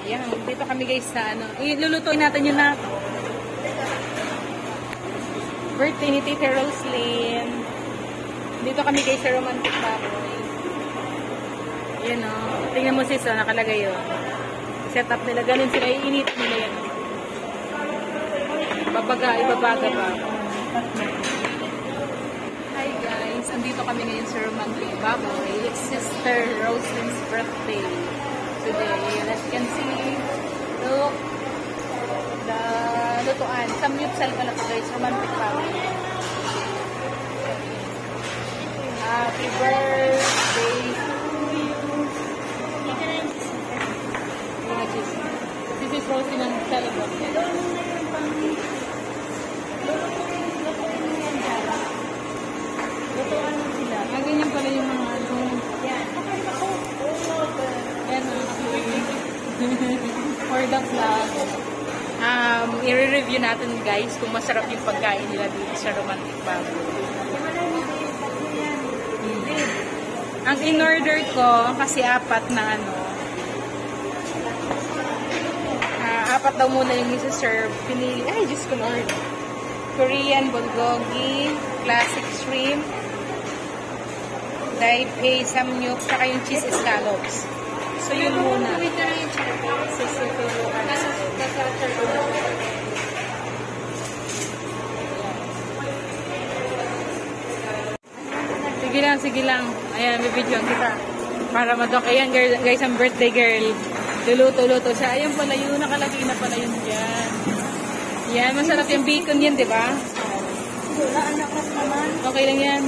Yan, dito kami guys sa ano. Ilulutuin natin yun na birthday ni Tita Roslyn. Dito kami guys sa Romantic Baboy. Yan o. Tingnan mo sis, nakalagay yun. Set up nila. Ganun sila. Iinit nila yan. Ibabaga ba? Hi guys. Andito kami ngayon sa Romantic Baboy. It's Sister Roslyn's birthday today. As you can see, look, the lutuan. Samyupsal pala po guys. Romantic Baboy. Happy birthday to you. This is Roslyn and celebrate. Lutuan lang sila. Ganyan pala yung mga ano. Yan. Yan. For the vlog. I-review natin guys kung masarap yung pagkain nila dito sa Romantic Baboy. Ang in-order ko, kasi apat na ano, apat daw muna yung isa-serve. Pinili, ay, Diyos ko Lord. Korean bulgogi, classic shrimp, daipei, samyup, saka yung cheese scallops. So, yun muna. Sige lang. Ayan, may video kita. Para madok. Ayan, guys, ang birthday girl. Luluto-luto siya. Ayan pala yun. Nakalagay na pala yun dyan. Yan, masarap yung bacon yan, di ba? Okay lang yan.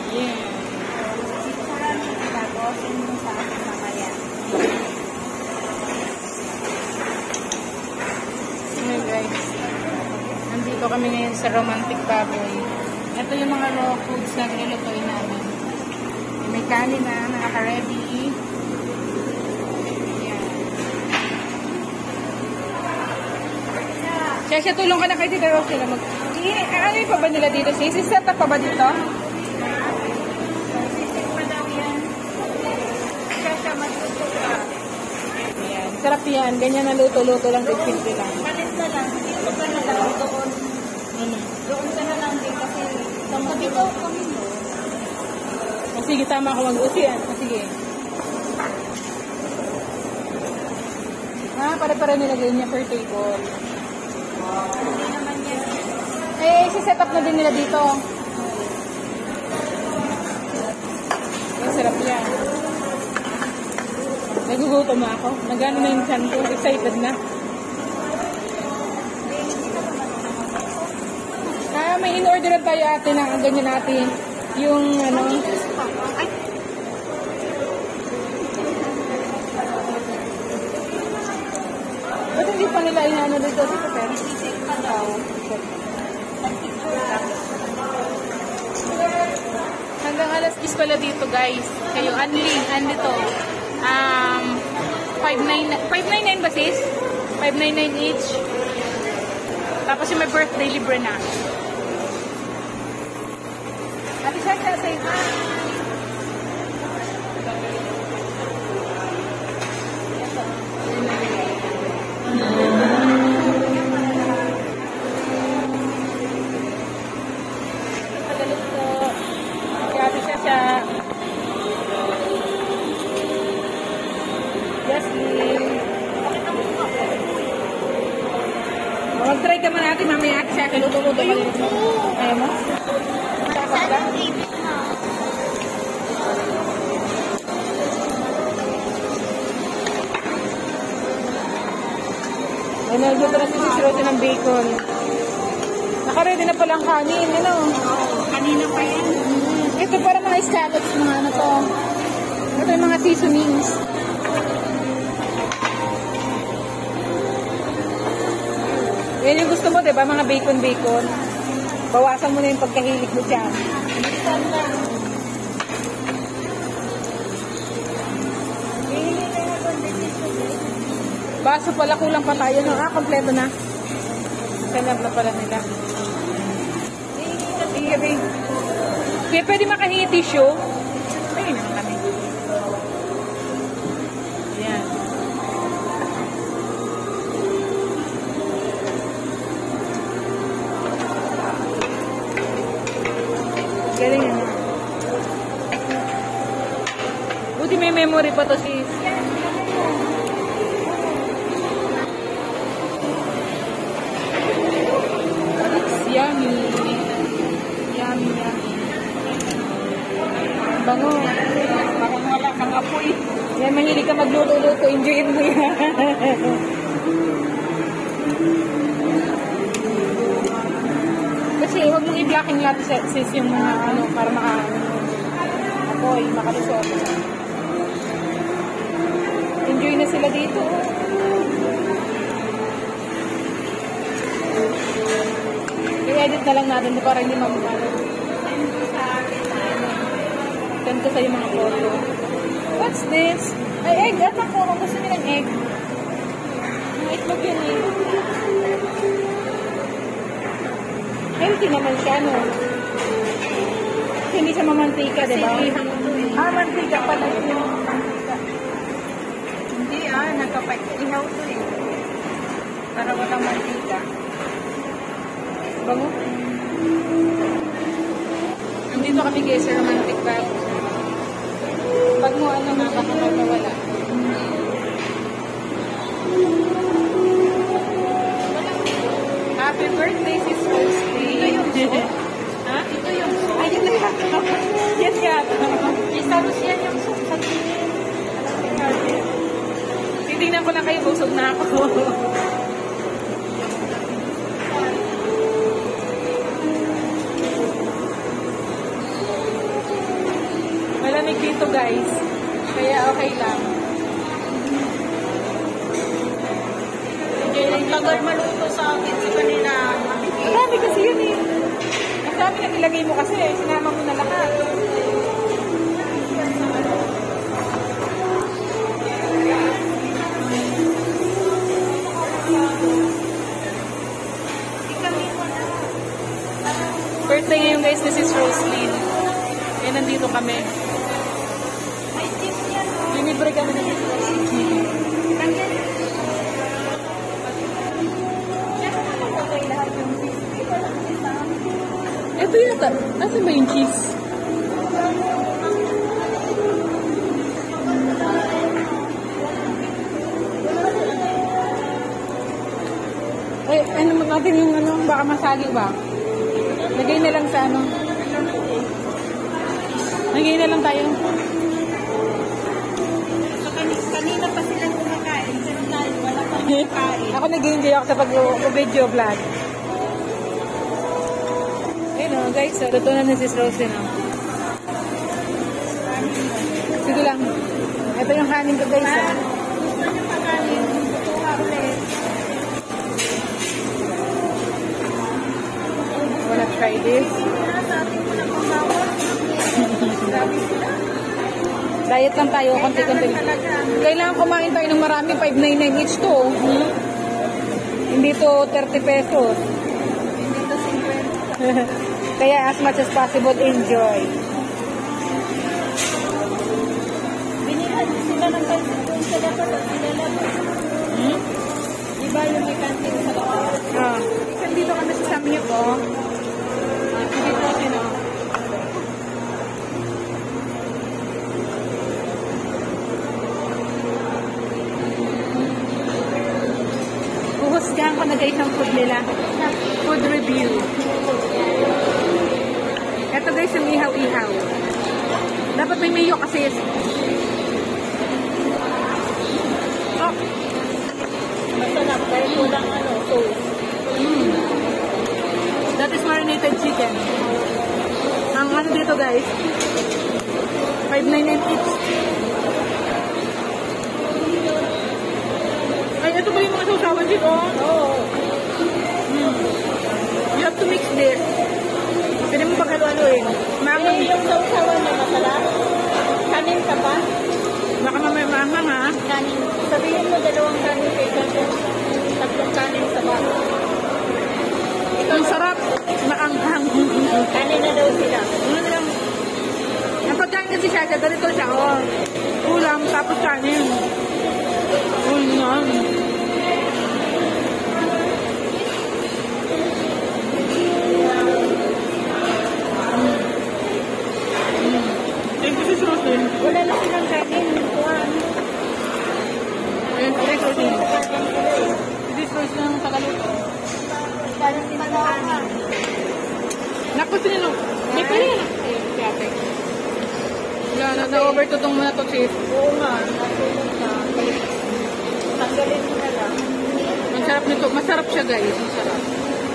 Yeah. Ayan, guys. Nandito kami ngayon sa Romantic Baboy. Ito yung mga raw foods na nilulutuin namin. May kanin na, nakaka-ready. Ayan. Siya, tulong ka na kay Tita Rose nila. Ano yung pa ba nila dito? Set up pa ba dito? Ayan. Sarap yan. Ganyan na luto-luto lang. Simple lang. Palit na lang. Dito ka na lang. Doon. Doon ka na lang din kasi sabi ko kami doon. Sige, tama ako mag-usi yan. Sige. Pare-pare nilagay niya per table. Hindi naman yan. Si-set up na din nila dito. Ang sarap yan. Nagugutom na ako. Nagano na yung chan ko. Excited na. May in-order tayo ate na ang ganyan natin. Yung ano. Ay. Ba't hindi pa nila inaano dito? Dito pero? Isisip pa daw. Hanggang alas 10 pala dito guys. Kayo, andito. 599 ba sis? 599 each. Tapos yung may birthday libre na. Ate Sasha, say hi. Ate Sasha. Jasmine. Mag-try ka man natin mamaya at siya. Kaluto-luto ka rin. Ayaw mo? Tapos ba? Ay, nagluto na si Rosy ng bacon. Naka-ready na palang kanin. Ano? Kanina pa yan. Ito para mga scallops. Mga ano to. Ito yung mga seasonings. Yan yung gusto mo, diba? Mga bacon-bacon. Bawasan mo na yung pagkahilig mo dyan. Baso pala, kulang pa tayo. No? Kompleto na. Kanab na pala nila. Sige, babe. Kaya pwede makahingi tissue. Ayun naman kami. Galing yun. Buti may memory pa to sis. It's yummy. Yummy, yummy. Bango. Bakit wala kang apoy? Yan, mahilig ka magluto-luto. Enjoyin mo yan. Kasi huwag mong i-blocking lahat sis yung mga ano, para apoy, makalusot. Enjoy na sila dito. I-edit na lang natin para hindi mamukalo. Send ko sa'yo mga photo. What's this? Ay, egg. At ako, kung gusto nilang egg. Ang itlog yun eh. Healthy naman siya, no? Kasi hindi siya mamantika, diba? Mantika pala yun. Hindi nagkapag-ihaw to eh. Para walang mantika. Bango? Nandito kami guys sa romantic bag. Pag mo ano nga, baka magkawala. Happy birthday, Sis Rosie. Ito yung soup. Ha? Ito yung soup. Ay, yun na yata. Yes, yata. Isalos yan yung soup sa tingin. Titignan ko na kayo, busog na ako. Malamig dito guys. Kaya okay lang. Ang tagal maluto sa akin sa kanila. Ang dami kasi yun eh. Ang dami na ilagay mo kasi. Sinama mo na lahat. Birthday ngayon guys, this is Roslyn. Kaya nandito kami. Linibre kami na dito. Ito yata. Nasaan ba yung cheese? Ay, ano natin yung ano, baka masagi ba? Lagay na lang sa ano. Lagay na lang tayo. So, kanina pa silang kumakain. Pero tayo, wala pa kumakain. Ako nag-enjoy ako sa pag-video vlog. Ayun o, guys. So, luto na Sis Rosie na. Sige lang. Ito yung kanin ko, guys. Gusto nyo pakanin. Gusto nga ulit. Wanna try this? Sa atin ko na pambawas. Grabe sila. Diet lang tayo, konti-konti. Kailangan kumain tayo ng marami, 5.99 each to. Hindi to 30 pesos. Hindi to 50. Kaya as much as possible, enjoy. Binihan sila ng kantin doon sa dapat at nilalabas. Diba yung may kantin sa dapat? Kasi dito kami sa Samyup, oh. Dito, ano. Uhusgahan ko na guys ang food nila. Food review. Ito guys yung ihaw-ihaw. Dapat may mayo kasi. Oh. Masarap dahil walang sauce. That is marinated chicken. Ang ano dito guys, 5.99 each. Ay, ito ba yung mga sausawan dito? Oo. You have to mix this. Pwede mo paghaluin. Eh, yung sausawan na masarap. Kanin ka pa? Baka mamaya maanghang ha. Kanin. Sabihin mo dalawang kanin kay kasi tatlong kanin sa bako. Ang sarap. Maanghang. Kanin na daw sila. Ano lang. Ang pagkain kasi siya, ganito siya. Oh. Ulam, tapos kanin. Ulam. Ito nyo. May pala yan. Ayun, wala na, na-overtutong mo na to, Chief. Oo nga, natulog na. Tanggalin mo na lang. Ang sarap nito. Masarap siya, guys. Masarap.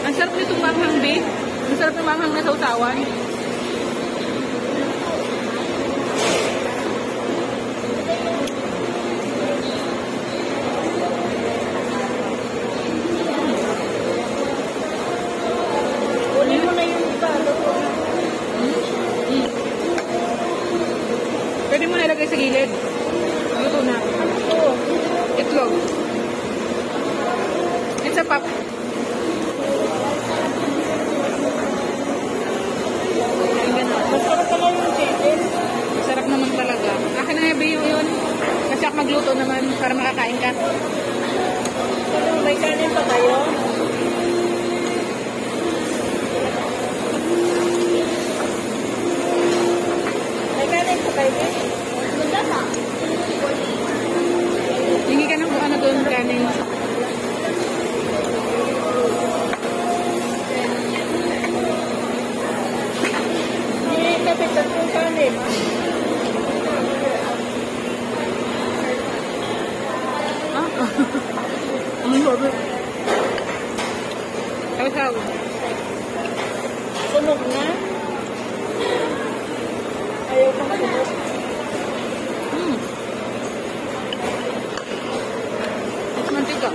Ang sarap nitong manghang beef. Ang sarap ng manghang na sausawan. Uli mo na yung iba. Luto na. Pwede mo nalagay sa gilid. Luto na. Oo. Itlog. It's a pop. Masarap pala yung chicken. Sarap naman talaga. Akin na habi yung yun. Kasi ako magluto naman para makakain ka. Ano, may kanin pa tayo? May kanin pa tayo, eh? Wala na. Hingi ka ng kung ano doon kanin. Hindi, kapitan yung kanin. Ah? Ang sabi. Sabi. Sunog na? Ayaw kang sunog. It's mantika.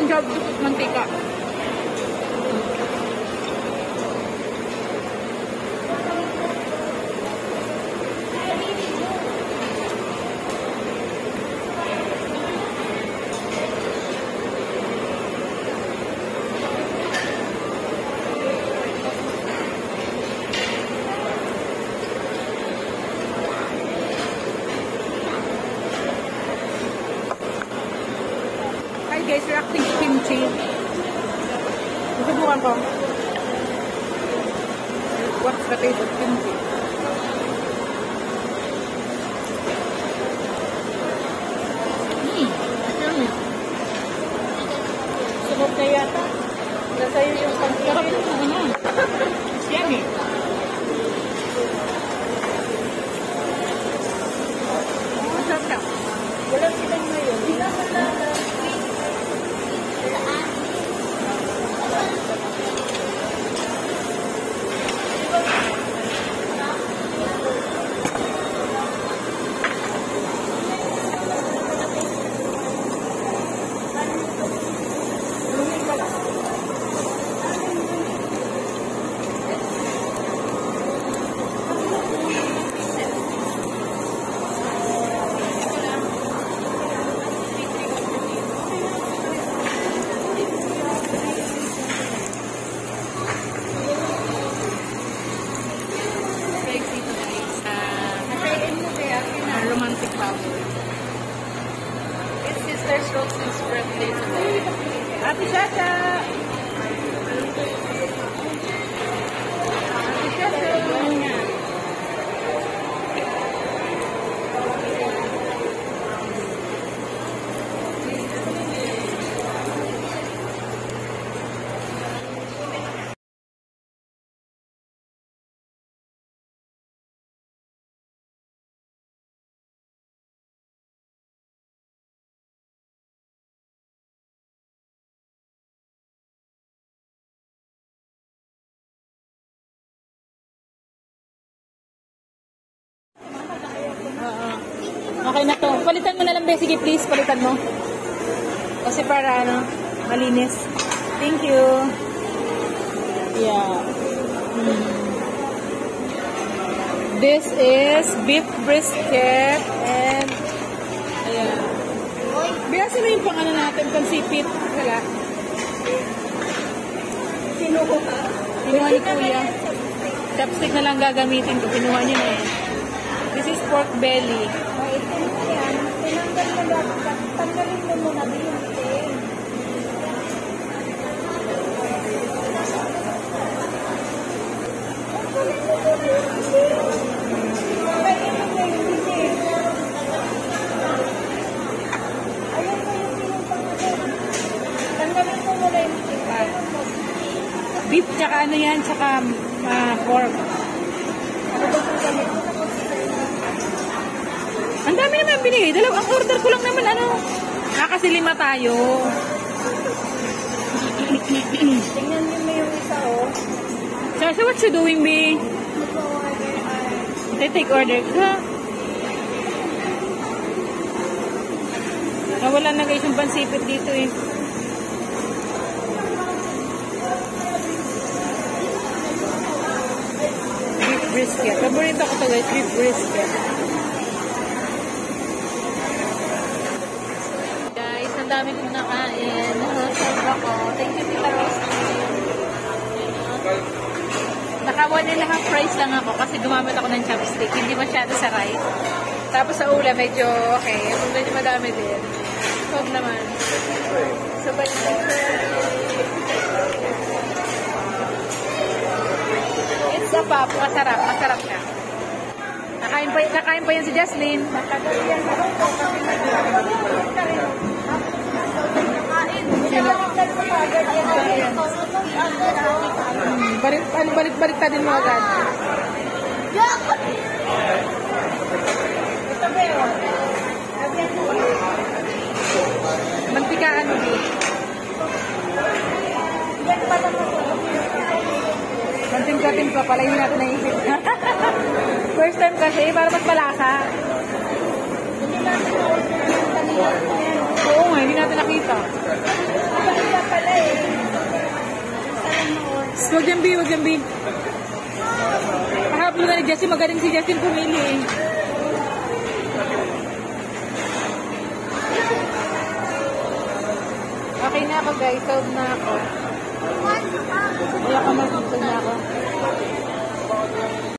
Job with mantika. Hi guys, reacting to kimchi. Susubukan ko. What's the taste of kimchi? Yummy. Sunog na yata. Nasa'yo yung Sarap pangkirin. yung ano. It's yummy. Masarap siya. Walang silang ngayon. Hindi na romantic couple. It's Sister Rose's birthday today. Happy Shasha! Happy Shasha! Okay na to. Palitan mo na lang, Be. Sige, please. Palitan mo. Kasi para, ano, malinis. Thank you. Yeah. This is beef brisket and ayan. Biasa na yung pang ano natin, pansipit. Wala. Sinuko ka? Kinuha ni Kuya. Chopstick na lang gagamitin ko. Kinuha niya na yan. This is pork belly. Ay, ito mo yan. Tinanggal mo lang. Tanggalin mo muna din. Beef tsaka ano yan, saka pork. Ang dami naman binigay. Ang order ko lang naman, kasi 5 tayo. Tingnan niyo mo yung isa, oh. So what you doing, B? Take order ka. Wala na guys yung pansipit dito eh. Beef brisket. Paborito ko to guys, beef brisket. Guys, ang dami kong nakain. Nakaserve ako. Thank you, Tita Rosie. Naka 1.5 fries lang ako kasi gumamit ako ng chopstick. Hindi masyado sa rice. Tapos sa ulam, medyo okay. Medyo madami din. Huwag naman. Sabay na. It's a pop. Masarap. Masarap siya. Nakain pa yan si Jocelyn. Balik din mo agad. Mantikaan mo din. Manting-kating pa pala, hindi natin naisip. First time kasi, para mas malasa. Oo nga, hindi natin nakita. Huwag yan, B. Kahapon na ni Justin, magaling si Justin pumili eh. Okay na ako guys, solve na ako. Wala ka mag-solve na ako.